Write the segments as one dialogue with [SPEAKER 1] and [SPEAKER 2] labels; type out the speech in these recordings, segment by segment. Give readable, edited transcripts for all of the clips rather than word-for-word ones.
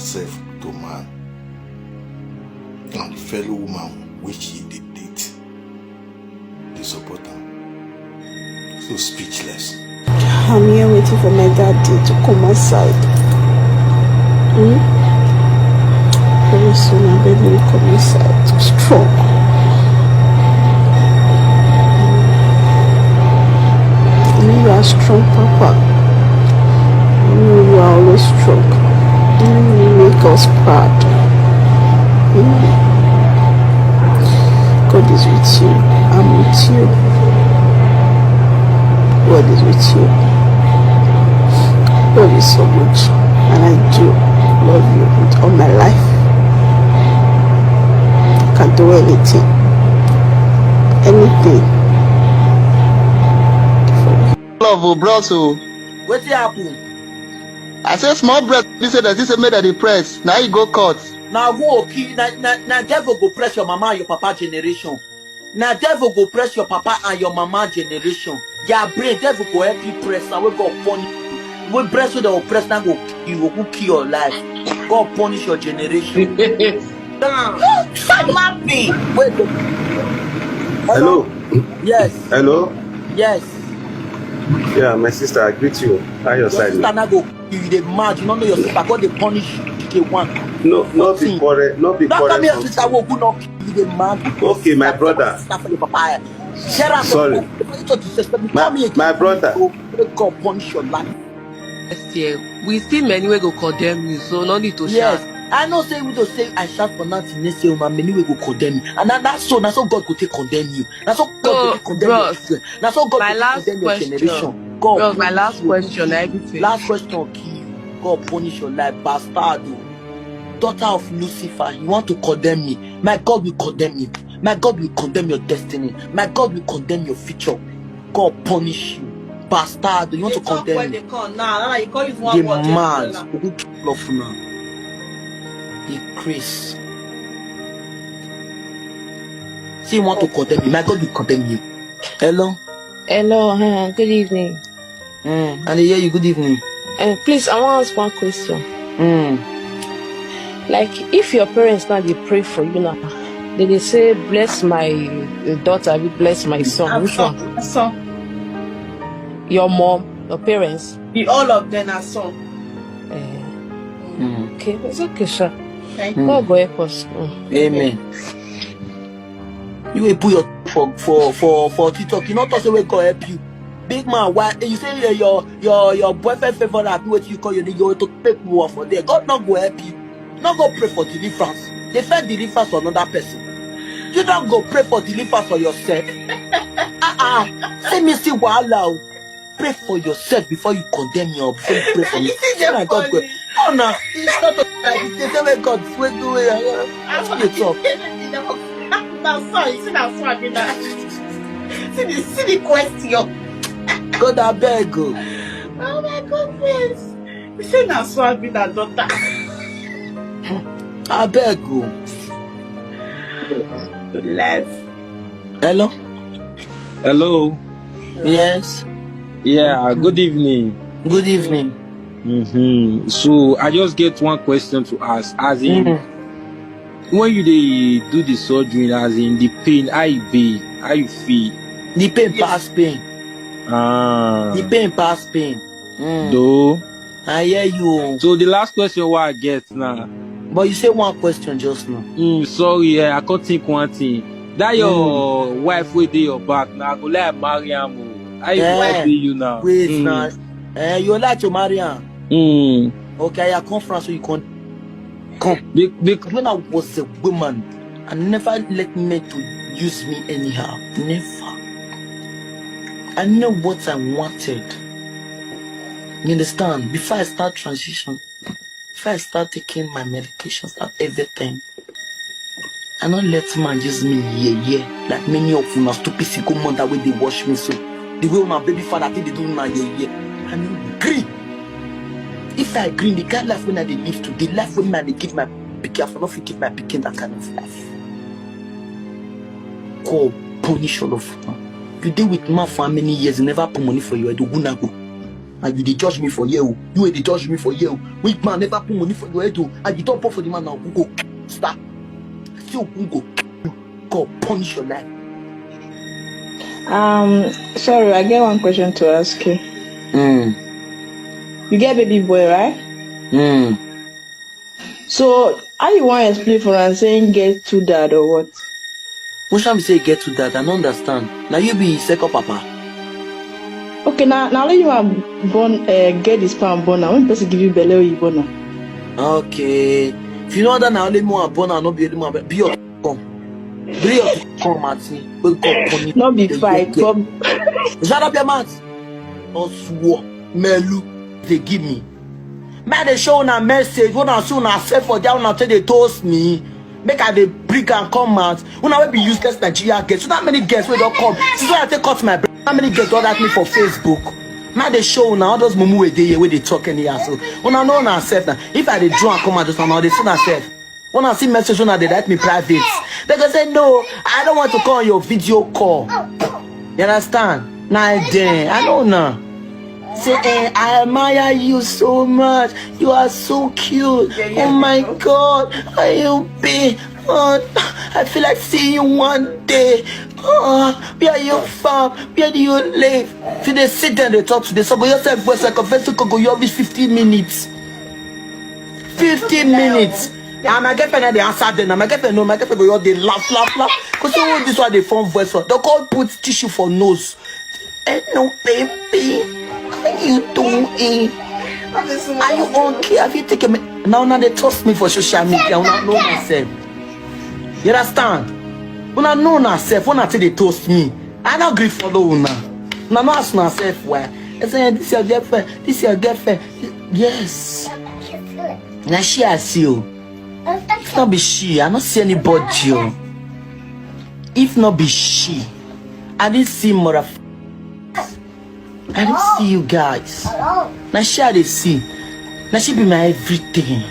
[SPEAKER 1] herself to man. And the fellow woman which she did date, they support her. So speechless.
[SPEAKER 2] I'm here waiting for my daddy to come outside. Very soon my baby will come inside. Strong. You are strong, Papa. You are always strong. You make us proud. God is with you. I'm with you. God is with you. Love you so much. And I do love you with all my life. I can do anything. Anything.
[SPEAKER 3] Love, bro, so.
[SPEAKER 4] What's happen?
[SPEAKER 3] I say small breath, this say that this made a press. Now you go cut.
[SPEAKER 4] Now go okay. Now devil go press your mama and your papa generation. Now devil go press your papa and your mama generation. Your brain devil go help you press. Now we go punish. We press with the oppressed. Now go you will kill your life. God punish your generation. Mama be. Wait.
[SPEAKER 5] Hello.
[SPEAKER 4] Yes.
[SPEAKER 5] Hello.
[SPEAKER 4] Yes.
[SPEAKER 5] Yeah, my sister, I greet you. How your side?
[SPEAKER 4] Sister now go you dey mad. You don't know your sister. God they punish you. One.
[SPEAKER 5] No, not be quarrel. Not be quarrel.
[SPEAKER 4] Now come here, sister. Who not you dey mad?
[SPEAKER 5] Okay, my brother.
[SPEAKER 4] Sorry.
[SPEAKER 5] My brother.
[SPEAKER 4] God punish your life.
[SPEAKER 6] Yeah, we still many way go condemn you, so no need to shout.
[SPEAKER 4] I know say we don't say I shout for nothing. Next year, many way go condemn you, and that's so God go take condemn you. That's so God go take condemn your children. That's so God
[SPEAKER 6] my
[SPEAKER 4] go
[SPEAKER 6] last
[SPEAKER 4] condemn your generation.
[SPEAKER 6] God, bros, my last question, everything.
[SPEAKER 4] Last question, key. God punish your life, bastard. Daughter of Lucifer, you want to condemn me? My God will condemn you. My God will condemn your destiny. My God will condemn your future. God punish you. Bastard, you want to condemn me? You mad. Who kill off now? You Chris. See, you want to condemn me? My God will condemn you. Hello?
[SPEAKER 2] Hello, good evening.
[SPEAKER 4] And I hear you, good evening.
[SPEAKER 2] Please, I want to ask one question. Like, if your parents now they pray for you now, they say, bless my daughter, bless my son. Which one?
[SPEAKER 7] Son.
[SPEAKER 2] Your mom, your parents?
[SPEAKER 7] All of them are son.
[SPEAKER 2] Okay, it's okay, sir.
[SPEAKER 7] Thank you.
[SPEAKER 2] God go help us.
[SPEAKER 4] Amen. You will put your for TikTok. You not talk say we God help you. Big man, why you say your boyfriend favor that what you call you to take war for there? God not go help you. Not go pray for deliverance. They find deliverance for another person. You don't go pray for deliverance for yourself. Say me see wahala. Pray for yourself before you condemn me or before you pray for me. God go. Oh no, it's not like they say God wait do it. That's what they talk.
[SPEAKER 7] That's why you see that's why I mean that. See the question.
[SPEAKER 4] God I beg you.
[SPEAKER 7] Oh my goodness. You say that's why I mean that daughter.
[SPEAKER 4] I beg you.
[SPEAKER 7] Let's.
[SPEAKER 4] Hello?
[SPEAKER 8] Hello.
[SPEAKER 4] Yes.
[SPEAKER 8] Yeah, good evening.
[SPEAKER 4] Good evening.
[SPEAKER 8] So I just get one question to ask. As in, when you do the surgery, as in the pain, how you be, how you feel?
[SPEAKER 4] The pain pass pain. The pain pass pain.
[SPEAKER 8] Though.
[SPEAKER 4] I hear you.
[SPEAKER 8] So the last question what I get now.
[SPEAKER 4] But you say one question just now.
[SPEAKER 8] Sorry, I can't think one thing. That your wife will do your back now. Go let marry him. I will be you now.
[SPEAKER 4] Wait now. You like to marry her? Okay, I conference so you can come. Because when I was a woman, I never let men to use me anyhow. Never. I know what I wanted. You understand? Before I start transition, before I start taking my medication, start everything, I don't let man use me like many of you, stupid single mother way they wash me so. The way my baby father think they do now I don't agree. If I agree, the kind of life when I live to, the life when I give my pikin, I not give my pikin that kind of life. God punish all of them. You deal with man for how many years, you never put money for you, I do go. And you dey judge me for you. You dey judge me for you. Weak man never put money for your head. And you don't put for the man now. Who go start? Still who go punish your life.
[SPEAKER 2] Sorry, I get one question to ask you. You get baby boy, right? So, how you want to explain for us saying get to dad or what?
[SPEAKER 4] What shall we say get to that? I don't understand. Now you be second papa.
[SPEAKER 2] Okay, now let you are born, get this sperm born now. When person give you belly, you born now.
[SPEAKER 4] Okay. If you know that now only more born and not be able to be your come. Be your come at me.
[SPEAKER 2] Not be fight, but
[SPEAKER 4] shut up your mouth. Oswo Melu they give me. Man they show a message. When I soon I say for down until they toast me. Make I the brick and come out. When I will be useless Nigeria guests. So that many guests will don't come. Since when I take cut my brain. How many guests don't ask me for Facebook? Man they show now all those mumu where they talk in here. So when I know myself now, if I dey draw and come out just now, they see myself. When I see message when they write me private, they go say no, I don't want to call on your video call. You understand? Nah then I don't know. Say I admire you so much. You are so cute. Oh my God, are you big? I feel like seeing you one day. Where are you from? Where do you live? If they sit there and they talk to the somebody yourself voice like a vessel could go you always 15 minutes. 15 minutes. And my girlfriend they answer them. My girlfriend no, my girlfriend go they laugh. Cause so this one they form voice for. They call put tissue for nose. No baby, how you doing? Are you okay? Have you taken me? Now they trust me for social media. When I know myself. You understand? When I know myself, when I say they toast me, I don't agree for the owner. Now I ask myself why. I say this is your girlfriend. This is your girlfriend. Yes. Now she I see you. If not be she, I don't see anybody. If not be she, I didn't see more. I don't see you guys. Now she I see. Now she be my everything.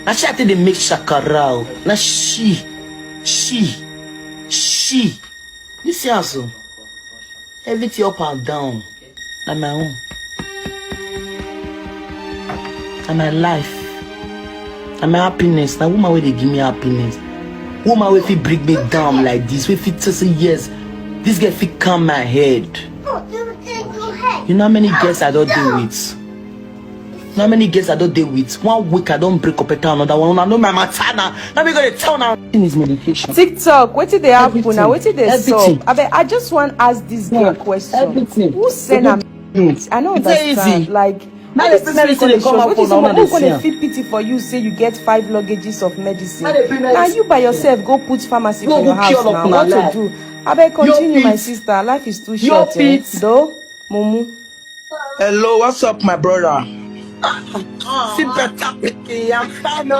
[SPEAKER 4] Now she I think they make shakara. Now she. You see also. Everything up and down. Like my own. And my life. And my happiness. Now woman where they give me happiness. Woman where fit bring me down like this. Where fit say yes. This girl fit calm my head. You know how many girls I don't deal with? You know how many girls I don't deal with? 1 week I don't break up another one. I know my matana. Now we gonna tell now in his medication.
[SPEAKER 9] TikTok, what did they happen now? What did they solve? I just want to ask this girl question.
[SPEAKER 4] Everything.
[SPEAKER 9] Who sent her? I don't understand.
[SPEAKER 4] Easy.
[SPEAKER 9] Like,
[SPEAKER 4] Now
[SPEAKER 9] this
[SPEAKER 4] the
[SPEAKER 9] is
[SPEAKER 4] medicine they come out for now.
[SPEAKER 9] who's gonna feel pity for you? Say you get 5 luggages of medicine. Now you by yourself go put pharmacy for your house now. What to do? I beg continue, my sister. Life is too short. Though, Mumu.
[SPEAKER 4] Hello, what's up, my brother? Simple topic. I'm fine.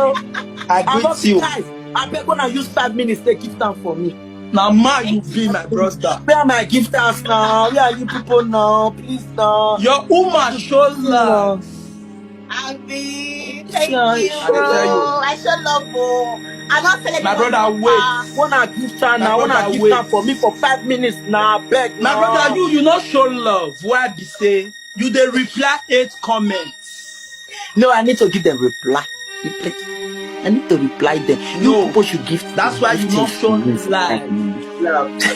[SPEAKER 4] I greet you. I beg when I use 5 minutes, they give time for me. Now, ma, you be my brother. Where are my gifters now? Where are you people now? Please now. Your woman show love.
[SPEAKER 7] Auntie, thank you. I show love. I'm not telling
[SPEAKER 4] my brother, wait. When I give time now, when I give time for me for 5 minutes now, beg. My brother, you not show love. Why be say you they reply 8 comments? No, I need to give them reply. I need to reply them. No, you people should give. That's why you not show love.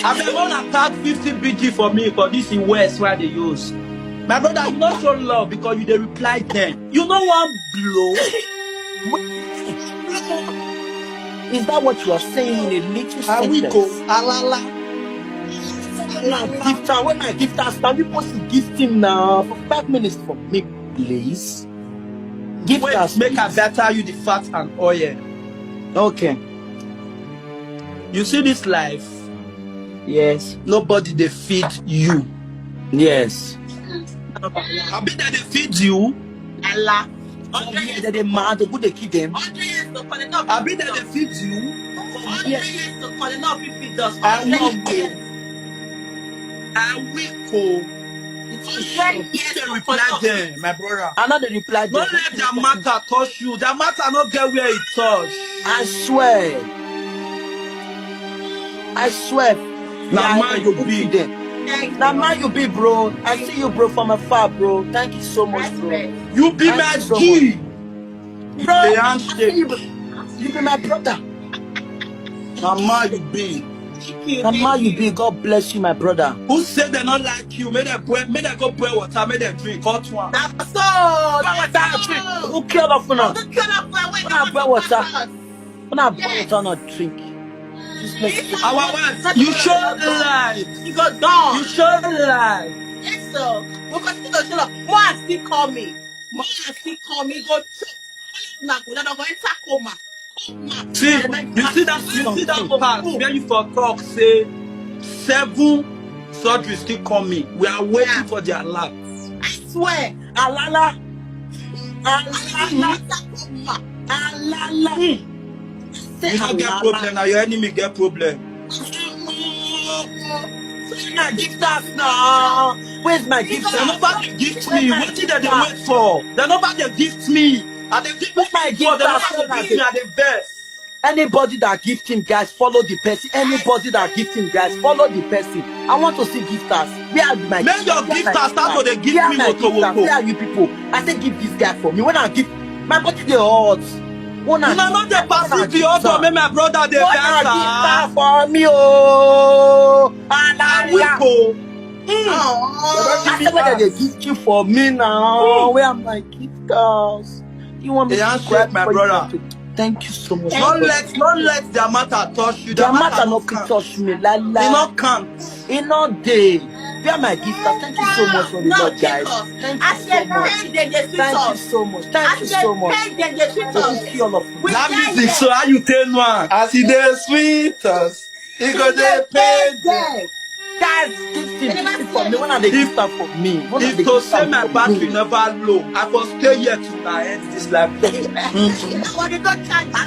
[SPEAKER 4] I mean, wanna tag 50 BG for me for this in West where they use. My brother, you not show love because you they reply them. You know one blow. Is that what you are saying in a little sentence? We go, alala. Gift time. When I gift us, now people should gift him now for 5 minutes for me, please. Gift us. Make a better you the fat and oil. Okay. You see this life? Yes. Nobody they feed you. Yes. I bet that they feed you. Allah. That they mad, they put the kid them. I bet that they feed you. Yes. I will go. They reply them, my brother. I know they reply them. Don't let that matter touch you. That matter not get where it touch. I swear. Now man you be them. Now, man, you be, bro. I see you, bro, from afar, bro. Thank you so much, bro.
[SPEAKER 8] You be my G.
[SPEAKER 4] Bro, I see you, you be my brother.
[SPEAKER 8] Mama, you be.
[SPEAKER 4] Mama, you be. God bless you, my brother.
[SPEAKER 8] Who said they not like you? May they go pour water, may they drink hot one.
[SPEAKER 7] That's so.
[SPEAKER 4] Who killed off for now? When I boil water, not drink.
[SPEAKER 8] Our wife, you show life.
[SPEAKER 7] You go down.
[SPEAKER 8] You show life.
[SPEAKER 7] Yes, sir. We continue to show up. More still call me. Go choke. Now go enter coma.
[SPEAKER 8] See, you see that part where you for talk say 7 surgeries still coming. We are waiting for their lab.
[SPEAKER 7] I swear.
[SPEAKER 4] Alala.
[SPEAKER 8] You don't get problem now. Your enemy get problem.
[SPEAKER 4] Gift us now. Where's my gift?
[SPEAKER 8] They nobody gift me. What did they wait for? They nobody gift me. And they give my gift. They nobody gift me at the best.
[SPEAKER 4] Anybody that gift him, guys, follow the person. Anybody that gift him, guys, follow the person. I want to see gifters. Where are my
[SPEAKER 8] gifters? May your gifters start to give me moto.
[SPEAKER 4] Where are you people? I say give this guy for me. When I give my body the odds.
[SPEAKER 8] You not the passive the auto, make my brother the
[SPEAKER 4] gift for me, oh.
[SPEAKER 8] I
[SPEAKER 4] said whether they gift you for me now. Where are my gifters? You want me to
[SPEAKER 8] cry, my brother?
[SPEAKER 4] Thank you so much.
[SPEAKER 8] Don't let their matter touch you.
[SPEAKER 4] Their matter not touch me. La la.
[SPEAKER 8] It not can't.
[SPEAKER 4] It not day. Where are my gifters? Thank you so much for the Lord, guys. Thank you so much. Thank you so much. Thank you so much.
[SPEAKER 8] That music, so how you tell one? As he dey sweet us, he go dey pay them.
[SPEAKER 4] Guys, gifting for me. When are they gifting for me?
[SPEAKER 8] If to say my battery never low, I can stay here till I end this life.
[SPEAKER 4] I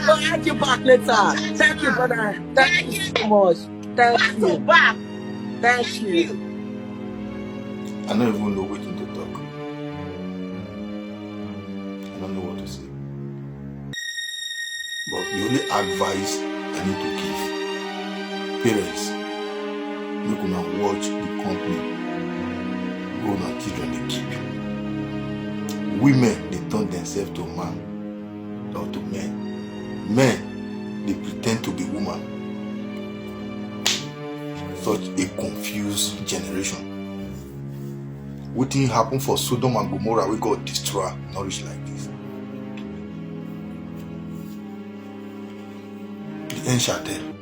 [SPEAKER 4] will add you back later. Thank you, brother. Thank you so much. Thank you. Thank you.
[SPEAKER 1] I don't even know what to talk. I don't know what to say. But the only advice I need to give parents, make una watch the company grown and children they keep. Women, they turn themselves to man or to men. Men, they pretend to be woman. Such a confused generation. What thing happened for Sodom and Gomorrah? We got destroyed, nourished like this. The end shall tell.